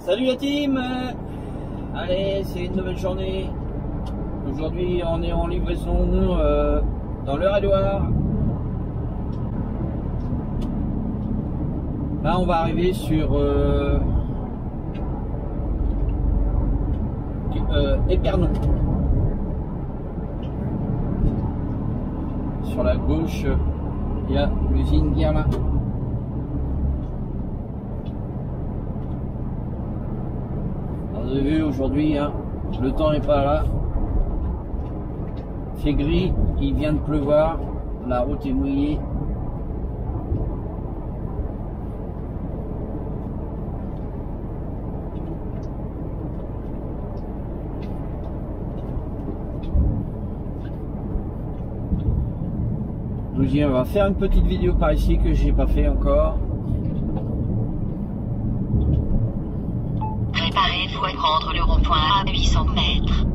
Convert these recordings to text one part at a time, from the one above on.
Salut la team. Allez, c'est une nouvelle journée. Aujourd'hui, on est en livraison dans l'Eure-et-Loir. Là, on va arriver sur Épernon. Sur la gauche, il y a l'usine Guerlain. Vous avez vu aujourd'hui, hein, le temps n'est pas là. C'est gris, il vient de pleuvoir, la route est mouillée. Je vous dis, on va faire une petite vidéo par ici que j'ai pas fait encore. Préparez-vous à prendre le rond-point à 800 mètres.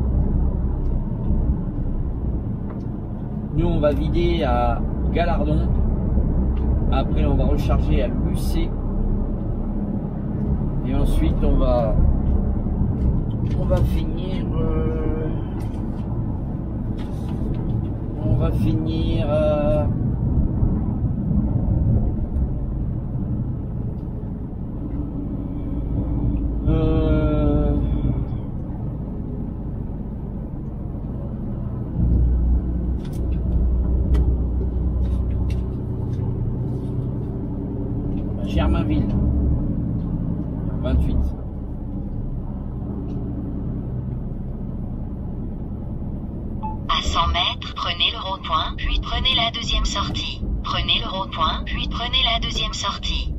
Nous, on va vider à Galardon. Après, on va recharger à Lucé. Et ensuite, on va finir. On va finir. Germainville, 28. À 100 mètres, prenez le rond-point, puis prenez la deuxième sortie. Prenez le rond-point, puis prenez la deuxième sortie.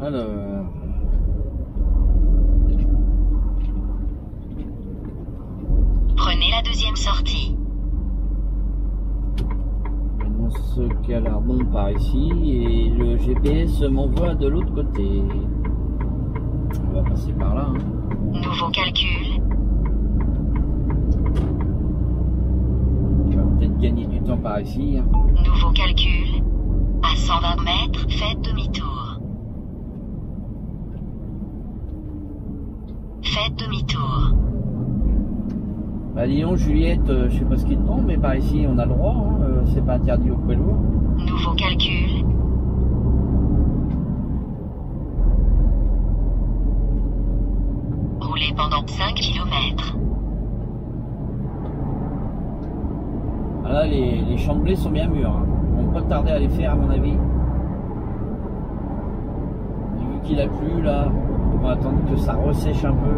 Alors. Prenez la deuxième sortie. On se Galardon par ici et le GPS m'envoie de l'autre côté. On va passer par là. Hein. Nouveau calcul. On va peut-être gagner du temps par ici. Hein. Nouveau calcul. À 120 mètres, faites demi-tour. Faites demi-tour. Bah disons Juliette, je sais pas ce qu'il te prend, mais par ici on a le droit, hein, c'est pas interdit au poids lourd. Nouveau calcul. Roulez pendant 5 km. Ah là les champs de blé sont bien mûrs, hein. On va pas tarder à les faire à mon avis. Et vu qu'il a plu là, on va attendre que ça ressèche un peu.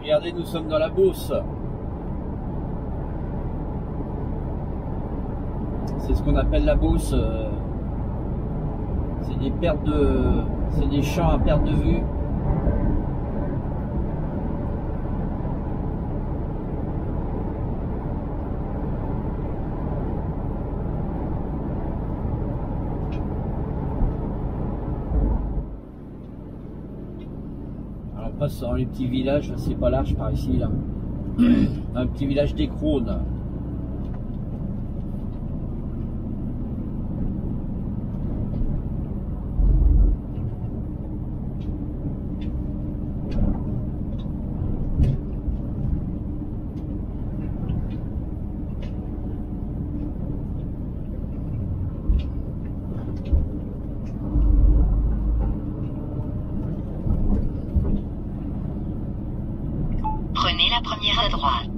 Regardez, nous sommes dans la Beauce. C'est ce qu'on appelle la Beauce. C'est des pertes de, c'est des champs à perte de vue. On passe dans les petits villages, c'est pas large par ici là. Un petit village d'Écrone. Prenez la première à droite.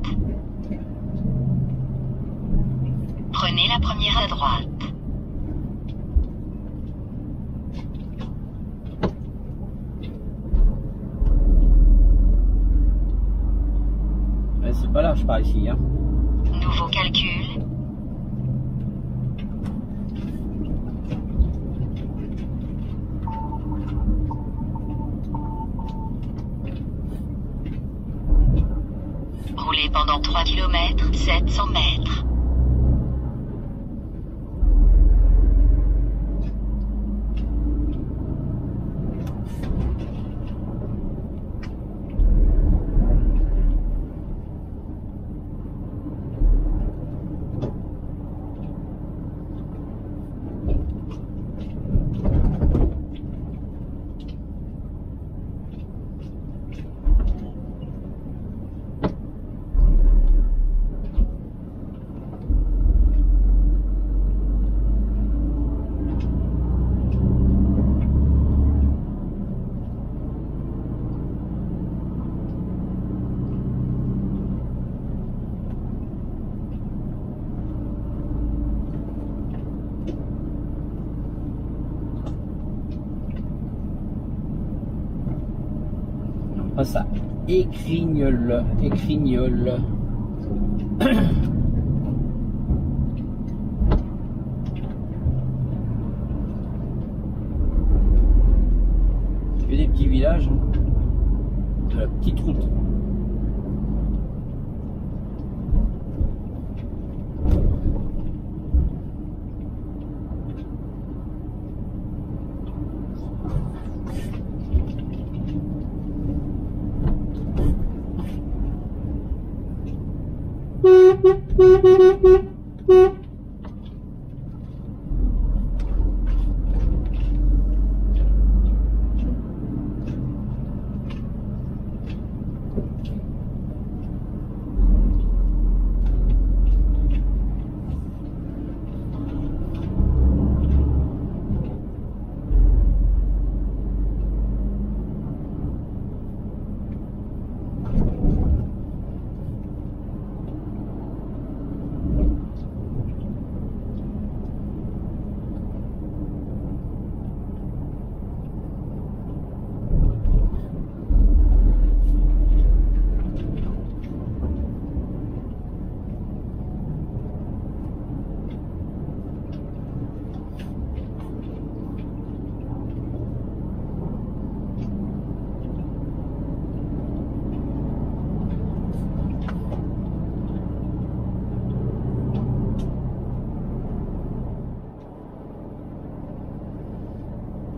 Prenez la première à droite. Ouais, c'est pas large par ici, hein. Nouveau calcul. Roulez pendant 3 km, 700 mètres. passe à Écrignol. Écrignol. Des petits villages, hein, de la petite route.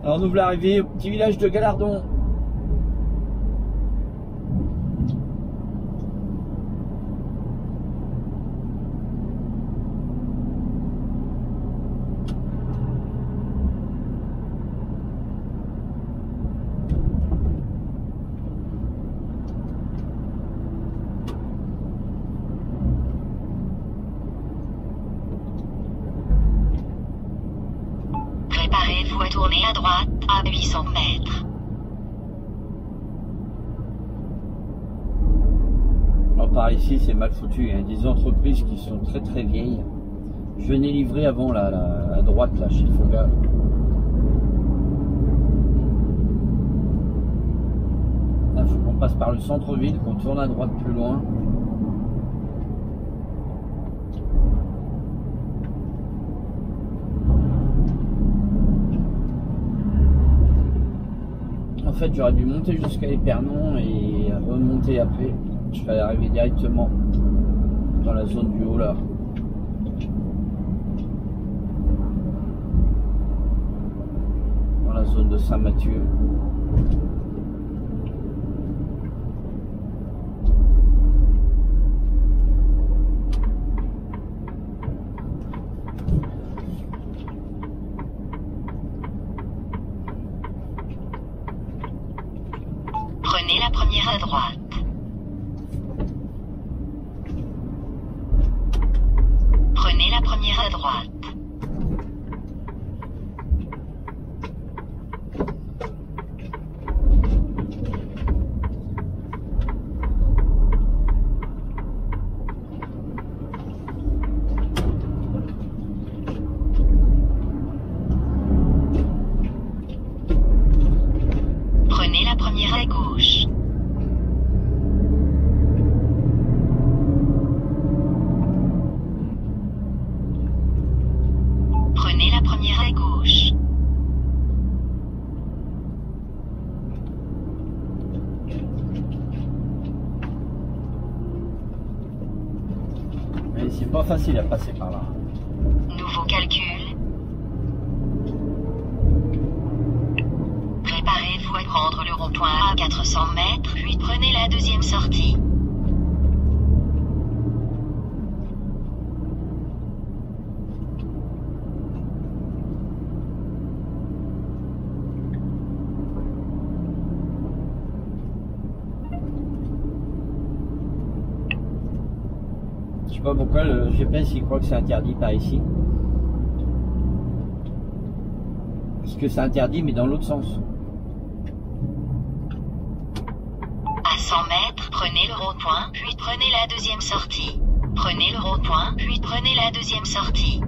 Alors nous voilà arrivés au petit village de Galardon. Préparez-vous à tourner à droite à 800 mètres. Alors par ici c'est mal foutu, hein. Des entreprises qui sont très très vieilles. Je venais livrer avant à droite là chez Foga. Là faut qu'on passe par le centre-ville, qu'on tourne à droite plus loin. En fait, j'aurais dû monter jusqu'à Épernon et remonter après. Je serais arrivé directement dans la zone du haut là. Dans la zone de Saint-Mathieu. Prenez la première à droite. Prenez la première à droite. Prenez la première à gauche. Prenez la première à gauche. Mais c'est pas facile à passer par là. Nouveau calcul. Préparez-vous à prendre le rond-point à 400 mètres, puis prenez la deuxième sortie. Je sais pas pourquoi le GPS il croit que c'est interdit par ici. Parce que c'est interdit mais dans l'autre sens. À 100 mètres, prenez le rond-point, puis prenez la deuxième sortie. Prenez le rond-point, puis prenez la deuxième sortie.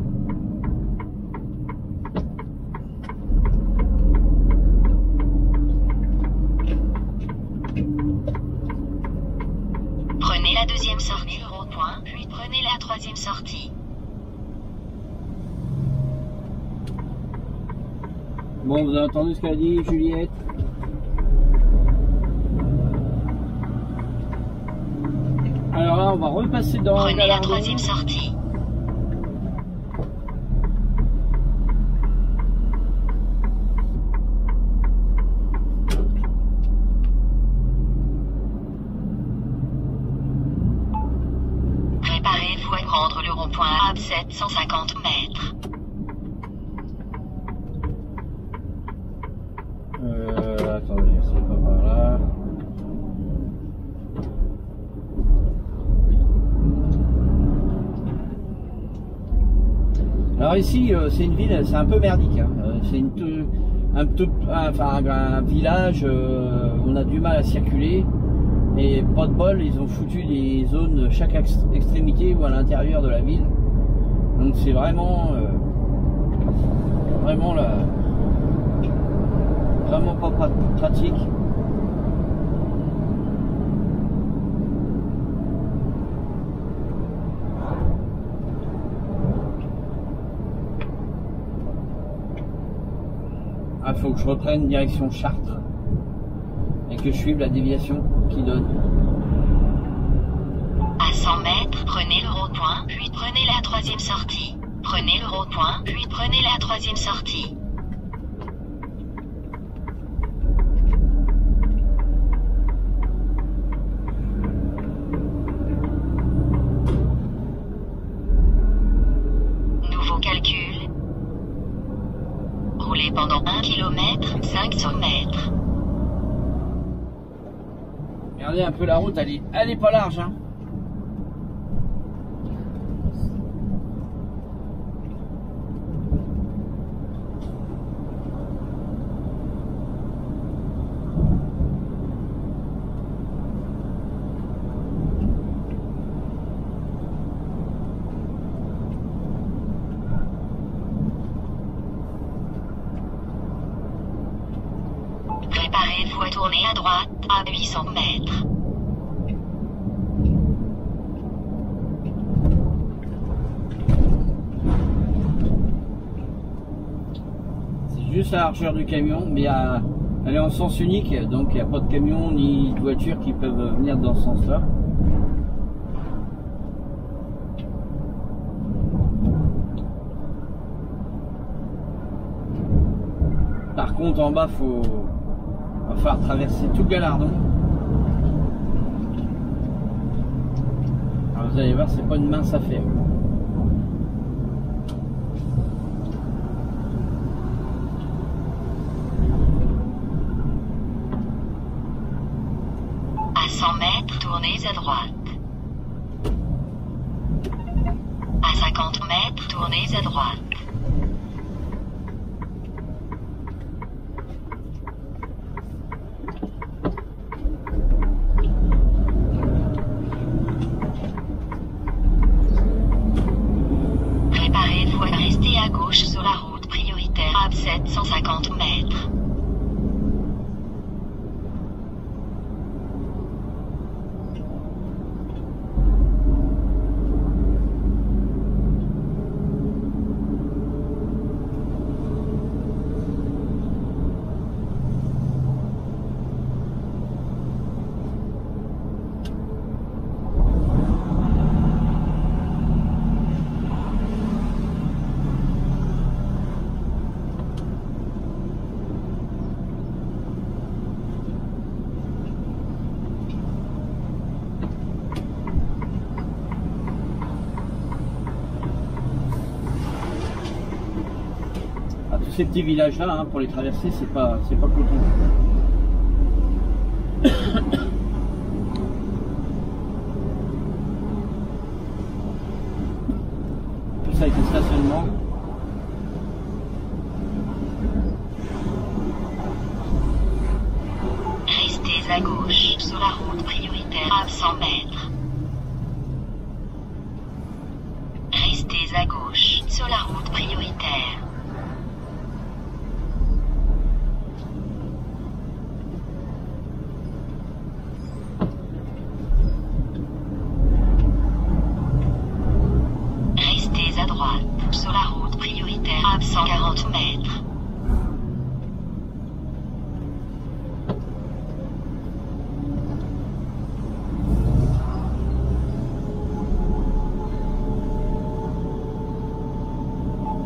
deuxième sortie le rond-point, puis prenez la troisième sortie. Bon, vous avez entendu ce qu'a dit Juliette? Alors là, on va repasser dans Prenez la Galardon. troisième sortie. Préparez-vous à prendre le rond-point à 750 mètres. Attendez, c'est pas par là. Alors ici, c'est une ville, c'est un peu merdique. Hein. C'est un village, on a du mal à circuler. Et pas de bol, ils ont foutu des zones chaque extrémité ou à l'intérieur de la ville. Donc c'est vraiment vraiment pas pratique. Ah, faut que je reprenne direction Chartres et que je suive la déviation qui donne. À 100 mètres, prenez le rond-point, puis prenez la troisième sortie. Prenez le rond-point, puis prenez la troisième sortie. Nouveau calcul. Roulez pendant 1 km, 500 mètres. Regardez un peu la route, elle est pas large. Hein. Préparez-vous à tourner à droite à 800 mètres. C'est juste la largeur du camion, mais elle est en sens unique, donc il n'y a pas de camion ni de voiture qui peuvent venir dans ce sens-là. Par contre, en bas, va falloir traverser tout Galardon. Alors vous allez voir, c'est pas une mince affaire. À 100 mètres, tournez à droite. À 50 mètres, tournez à droite. Préparez-vous à rester à gauche sur la route prioritaire à 750 mètres. Ces petits villages là, hein, pour les traverser, c'est pas coton. Tout ça avec le stationnement. Restez à gauche sur la route prioritaire à 100 mètres. Restez à gauche sur la route prioritaire. droite, sur la route prioritaire à 140 mètres.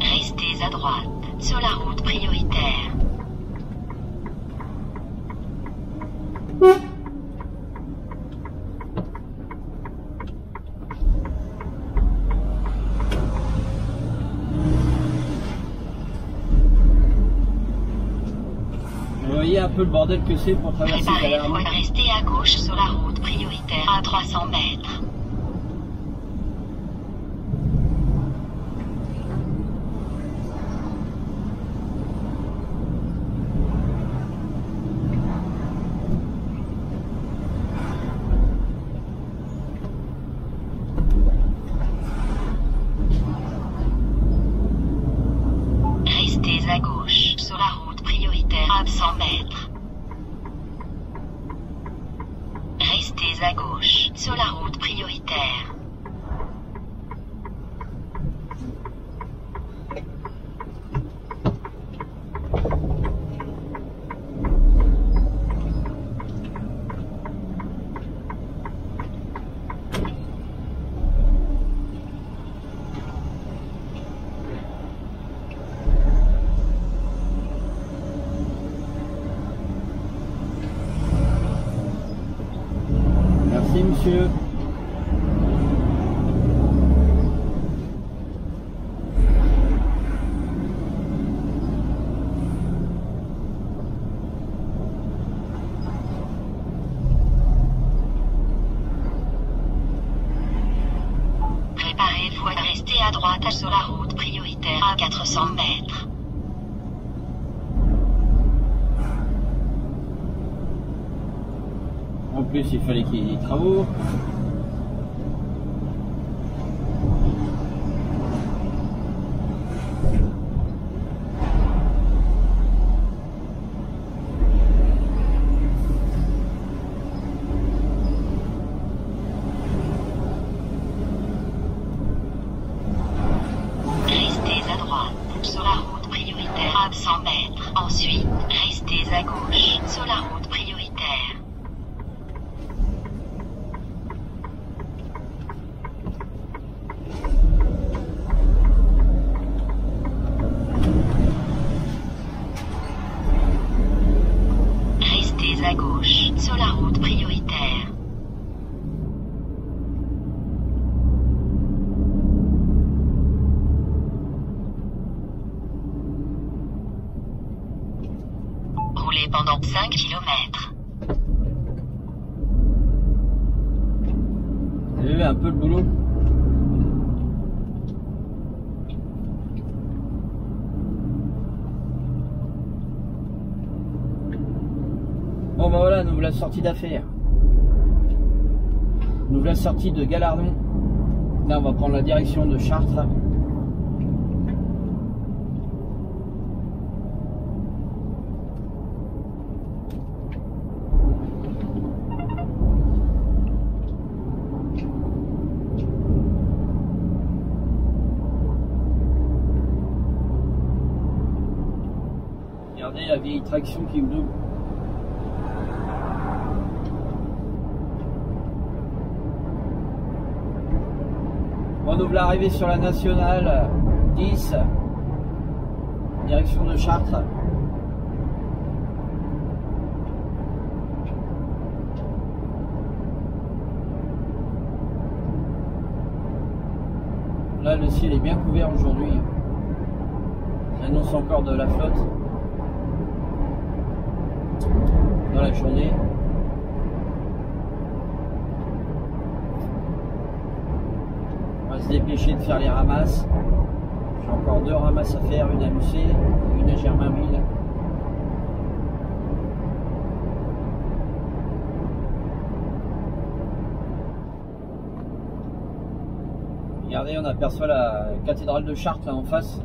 Restez à droite, sur la route prioritaire. Vous voyez un peu le bordel que c'est pour traverser Préparez-vous Galarnon. à rester à gauche sur la route prioritaire à 300 mètres. Restez à gauche sur la route prioritaire à 100 mètres. Restez à gauche sur la route prioritaire. Merci monsieur. Préparez-vous à rester à droite sur la route prioritaire à 400 mètres. En plus, il fallait qu'il y ait des travaux. Restez à droite sur la route prioritaire à 100 mètres. Ensuite, restez à gauche sur la route prioritaire. Restez à gauche sur la route prioritaire. Roulez pendant 5 km. Vous avez vu un peu le boulot. Bon bah voilà, nous voilà sortie d'affaires. Nous voilà sortie de Galarnon. Là on va prendre la direction de Chartres. Regardez la vieille traction qui me double. Bon, nous voilà arrivés sur la nationale 10, direction de Chartres. Là, le ciel est bien couvert aujourd'hui. Ça annonce encore de la flotte dans la journée. On va se dépêcher de faire les ramasses. J'ai encore 2 ramasses à faire, une à Lucé et une à Germainville. Regardez, on aperçoit la cathédrale de Chartres là en face.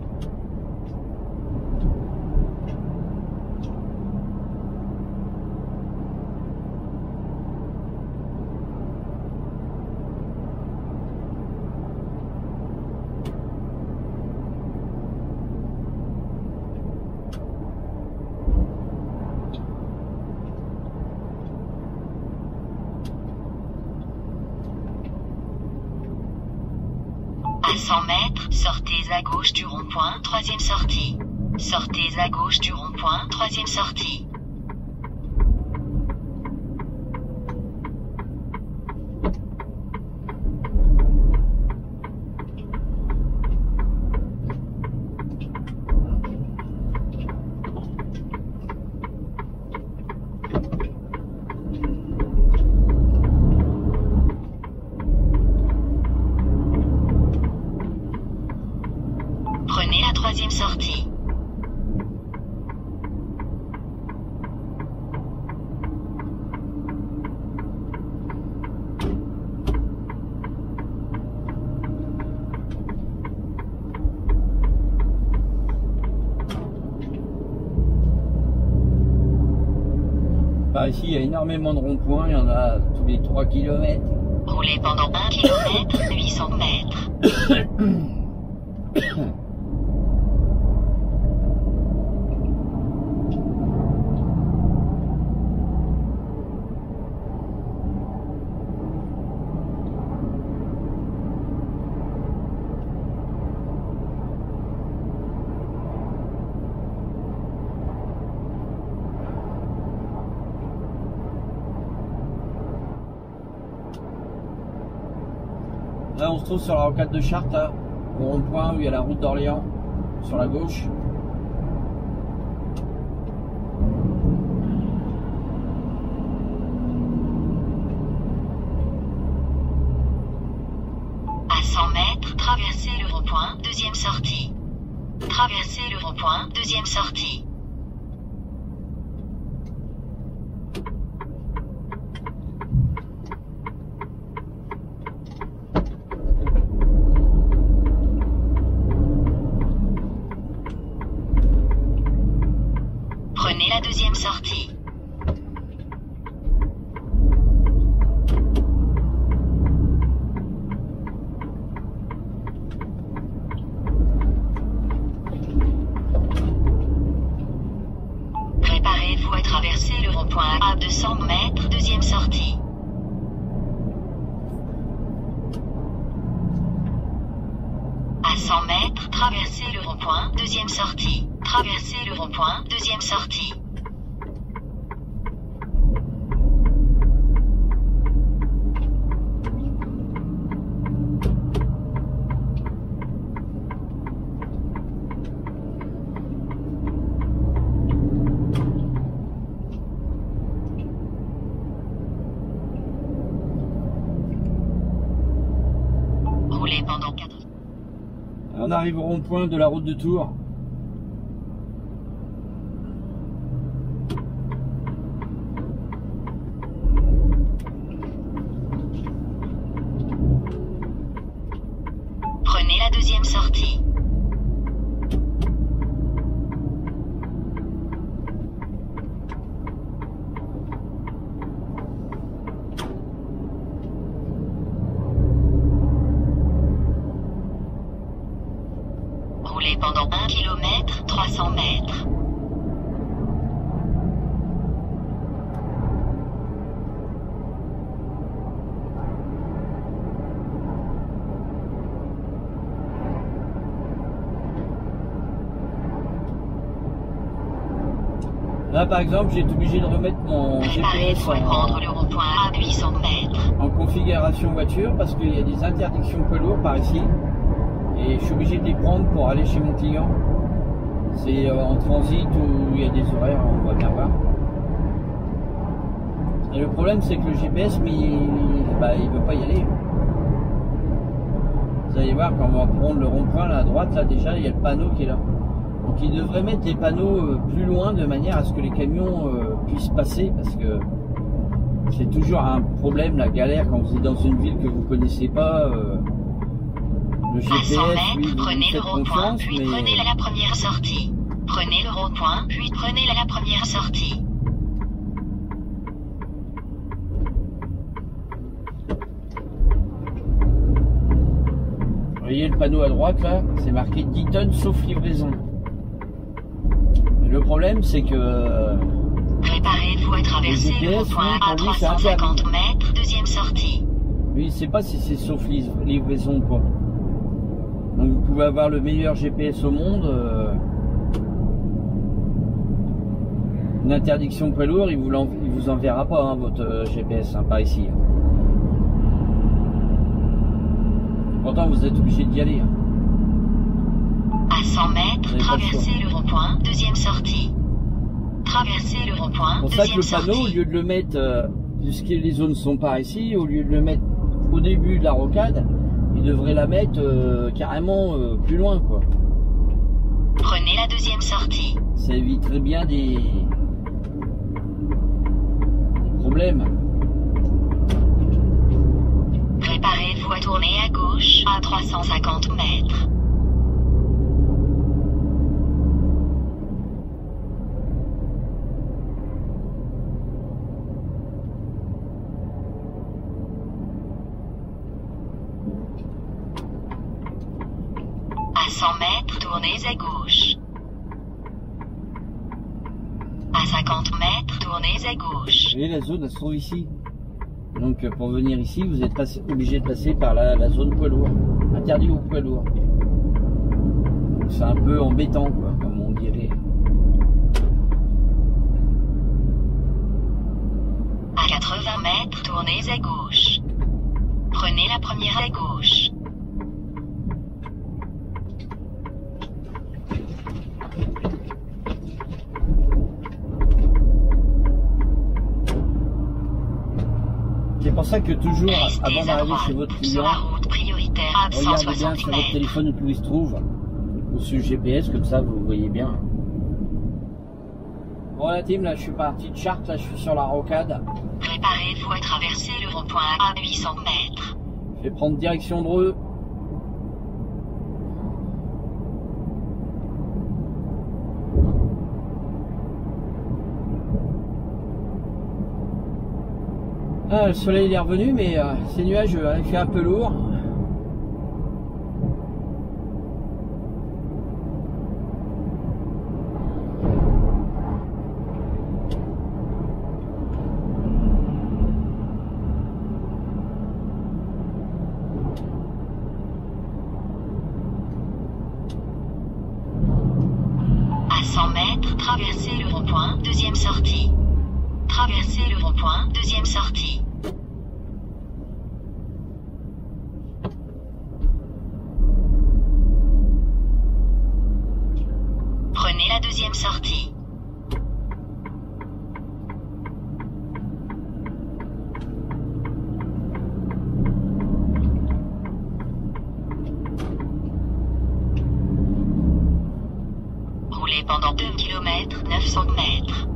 100 mètres, sortez à gauche du rond-point, troisième sortie. Sortez à gauche du rond-point, troisième sortie. Prenez la troisième sortie. Par ici, il y a énormément de ronds-points, il y en a tous les 3 km. Roulez pendant 1 km, 800 mètres. Là, on se trouve sur la rocade de Chartres, là, au rond-point où il y a la route d'Orléans, sur la gauche. À 100 mètres, traversez le rond-point, deuxième sortie. Traversez le rond-point, deuxième sortie. Prenez la deuxième sortie. Préparez-vous à traverser le rond-point à 200 mètres, deuxième sortie. À 100 mètres, traversez le rond-point, deuxième sortie. Traversez le rond-point, deuxième sortie. Roulez pendant 4. On arrive au rond-point de la route de Tours. Prenez la deuxième sortie. Roulez pendant 1 km, 300 mètres. Là, par exemple, j'ai été obligé de remettre mon GPS Préparez-vous à prendre le rond-point à 800 mètres. en configuration voiture parce qu'il y a des interdictions poids lourds par ici. Et je suis obligé de les prendre pour aller chez mon client. C'est en transit où il y a des horaires, on va bien voir. Et le problème, c'est que le GPS, mais il veut pas y aller. Vous allez voir, quand on va prendre le rond-point là à droite, là déjà, il y a le panneau qui est là. Donc il devrait mettre les panneaux plus loin de manière à ce que les camions puissent passer, parce que c'est toujours un problème, la galère quand vous êtes dans une ville que vous connaissez pas. Le GPS, à 100 mètres, oui, prenez vous le faites rond-point, confiance, puis mais prenez la première sortie. Prenez le rond-point, puis prenez la première sortie. vous voyez le panneau à droite là, c'est marqué 10 tonnes sauf livraison. Et le problème, c'est que Préparez-vous à traverser le le GPS, rond-point lui, à pour lui, c'est 350 mètres, deuxième sortie. lui, il sait pas si c'est sauf livraison ou pas. Donc vous pouvez avoir le meilleur GPS au monde. Une interdiction poids lourd, il vous enverra pas hein, votre GPS, hein, par ici. Pourtant vous êtes obligé d'y aller. Hein. À 100 mètres, traversez le rond-point, deuxième sortie. Traversez le rond-point, deuxième sortie. C'est pour ça que le panneau, sortie. au lieu de le mettre, puisque les zones sont par ici, au lieu de le mettre au début de la rocade, il devrait la mettre carrément plus loin, quoi. Prenez la deuxième sortie. Ça éviterait bien des problèmes. Préparez-vous à tourner à gauche à 350 mètres. À 100 mètres, tournez à gauche. À 50 mètres, tournez à gauche. Vous voyez, la zone elle se trouve ici. Donc pour venir ici, vous êtes obligé de passer par la zone poids lourd. Interdit aux poids lourds. C'est un peu embêtant, quoi, comme on dirait. À 80 mètres, tournez à gauche. Prenez la première à gauche. C'est pour ça que toujours, Restez avant à d'arriver droite chez votre sur client, la route prioritaire à regardez bien 160 sur votre mètres. téléphone où il se trouve, ou sur le GPS, comme ça vous voyez bien. Bon la team, là je suis parti de Chartres, là je suis sur la rocade. Préparez-vous à traverser le rond-point à 800 mètres. Je vais prendre direction Dreux. Ah, le soleil il est revenu, mais ces nuages il fait un peu lourd. À 100 mètres, traversez le rond-point, deuxième sortie. Traversez le rond-point, deuxième sortie. Prenez la deuxième sortie. Roulez pendant 2 km, 900 mètres.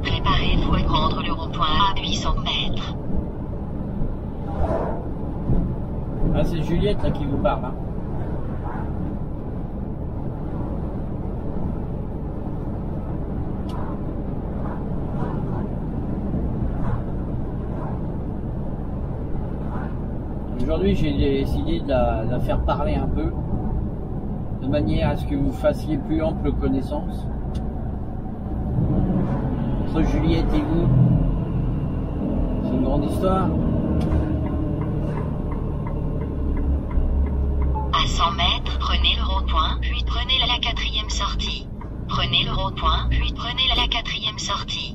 Préparez-vous à prendre le rond-point à 800 mètres. Ah, c'est Juliette là qui vous parle. Hein. Aujourd'hui, j'ai décidé de la faire parler un peu, de manière à ce que vous fassiez plus ample connaissance. Entre Juliette et vous, c'est une grande histoire. À 100 mètres, prenez le rond-point, puis prenez la 4e sortie. Prenez le rond-point, puis prenez la 4e sortie.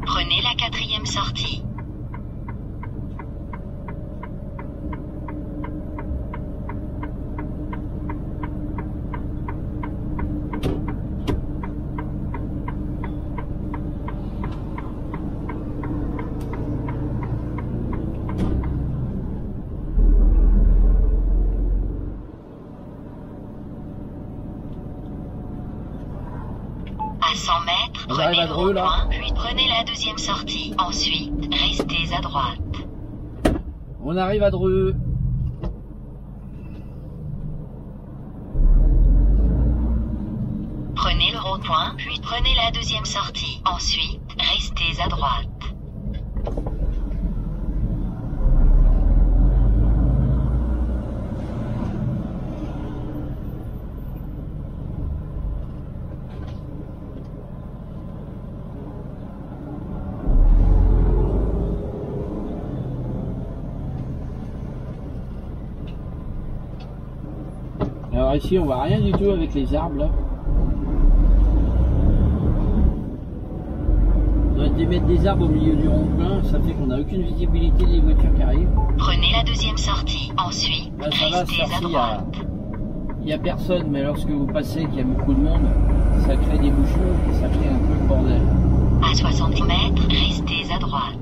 Prenez la 4e sortie. À 100 mètres, prenez le rond-point, puis prenez la 2e sortie. Ensuite, restez à droite. On arrive à Dreux. Prenez le rond-point, puis prenez la 2e sortie. Ensuite, restez à droite. Alors ici, on voit rien du tout avec les arbres là. On devrait mettre des arbres au milieu du rond-point, ça fait qu'on n'a aucune visibilité des voitures qui arrivent. Prenez la 2e sortie. Ensuite, Là, ça va, restez à sortie, droite. il n'y a personne, mais lorsque vous passez, qu'il y a beaucoup de monde, ça crée des bouchons et ça crée un peu le bordel. À 70 mètres, restez à droite.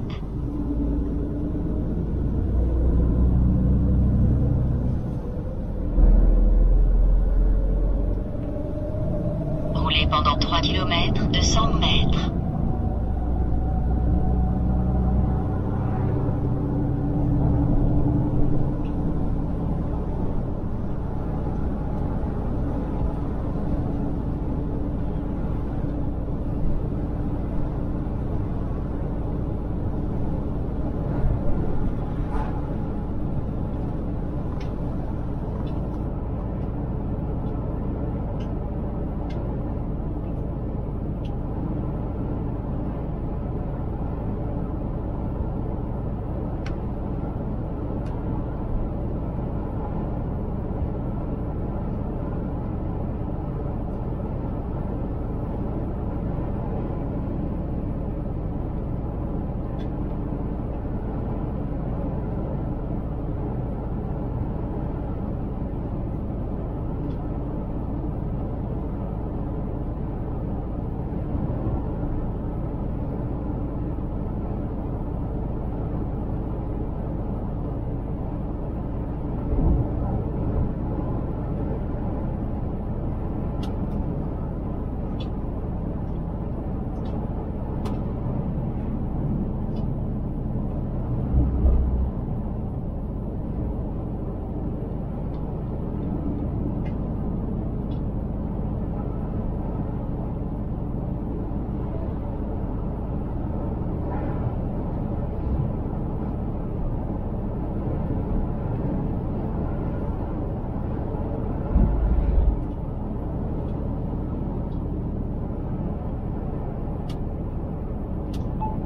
Roulez pendant 3 km de 100 mètres.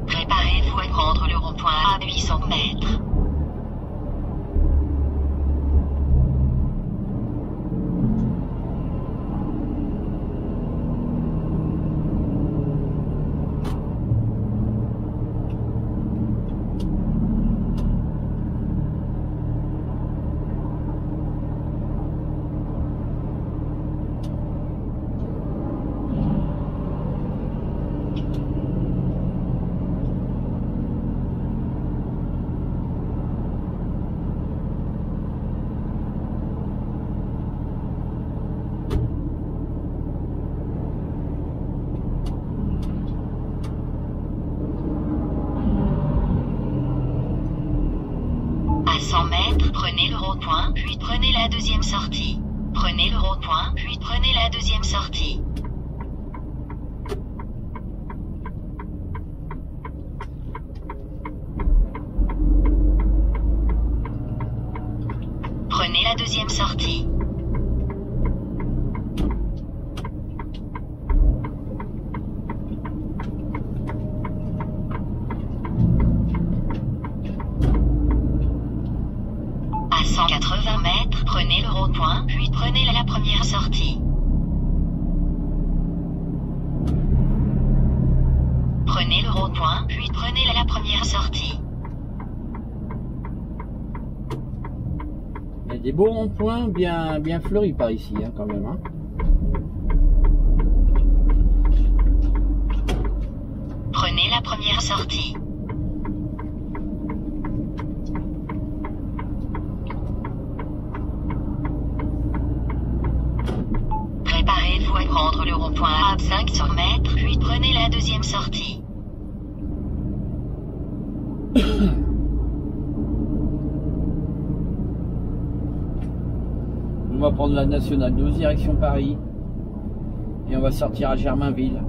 Préparez-vous à prendre le rond-point à 800 mètres. À 100 mètres, prenez le rond-point, puis prenez la 2e sortie. Prenez le rond-point, puis prenez la 2e sortie. deuxième sortie. À 180 mètres, prenez le rond-point, puis prenez la première sortie. Prenez le rond-point, puis prenez la première sortie. Il y a des beaux ronds-points bien fleuris par ici, hein, quand même. Hein. Prenez la première sortie. Préparez-vous à prendre le rond-point à 500 mètres, puis prenez la deuxième sortie. On va prendre la nationale 12 direction Paris et on va sortir à Germainville.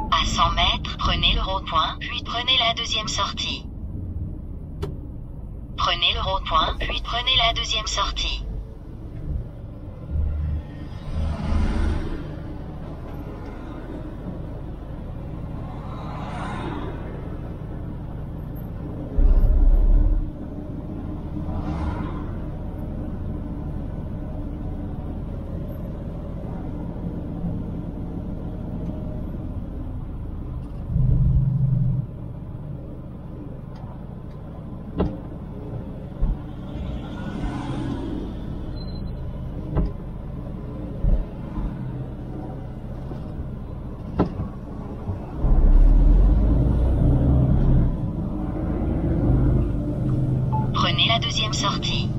À 100 mètres, prenez le rond-point, puis prenez la deuxième sortie. Prenez le rond-point, puis prenez la deuxième sortie. Prenez la deuxième sortie.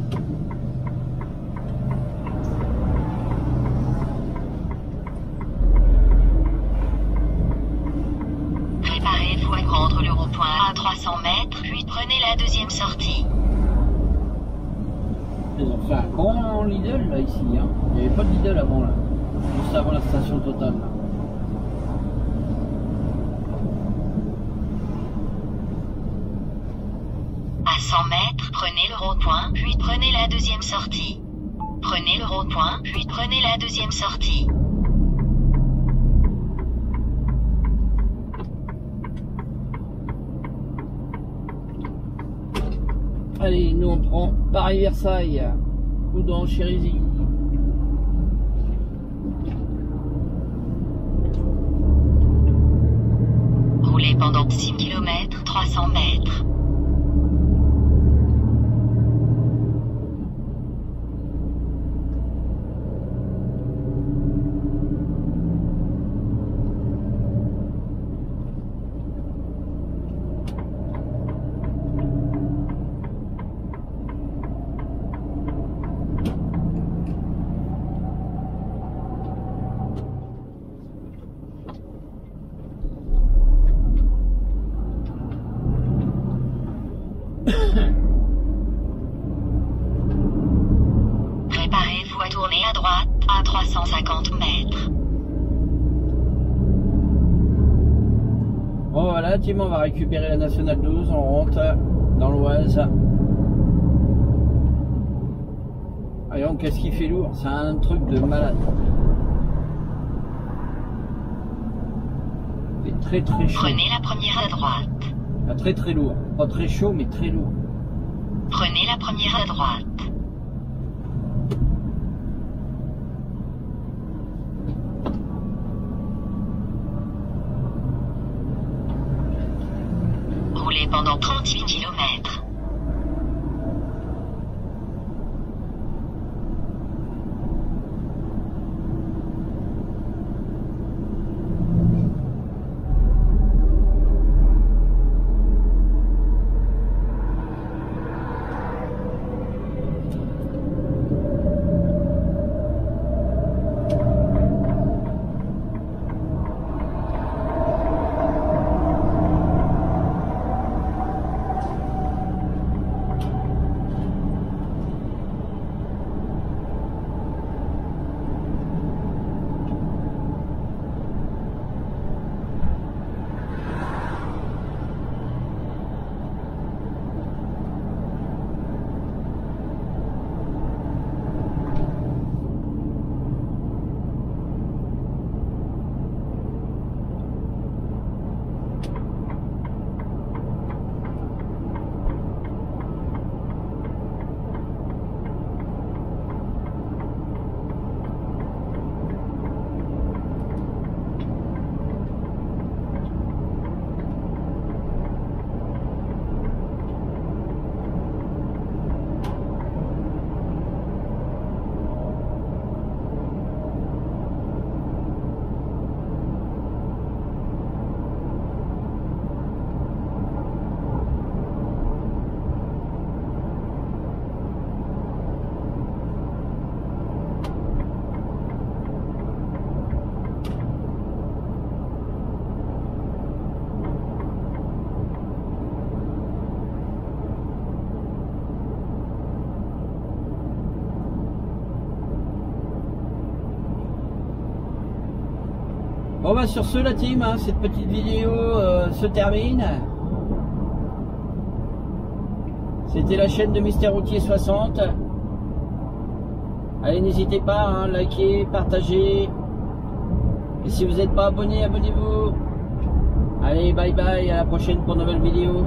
Préparez-vous à prendre le rond-point à 300 mètres, puis prenez la deuxième sortie. Ils ont fait un grand Lidl là ici. Hein. Il n'y avait pas de Lidl avant là. Juste avant la station Total. Là. À 100 mètres, prenez le rond-point, puis prenez la deuxième sortie. Prenez le rond-point, puis prenez la deuxième sortie. Allez, nous on prend Paris-Versailles ou dans Chérisy. Roulez pendant 6 km 300 mètres. Préparez-vous à tourner à droite, à 350 mètres. Bon voilà, Tim, on va récupérer la nationale 12, on rentre dans l'Oise. Voyons, qu'est-ce qui fait lourd? C'est un truc de malade. C'est très très chaud. Prenez la première à droite. Ah, très très lourd. Pas très chaud, mais très lourd. Prenez la première à droite. Roulez pendant 38 km. Bon bah sur ce la team, hein, cette petite vidéo se termine. C'était la chaîne de Mister Routier 60. Allez, n'hésitez pas, hein, likez, partagez. Et si vous n'êtes pas abonné, abonnez-vous. Allez, bye bye, à la prochaine pour une nouvelle vidéo.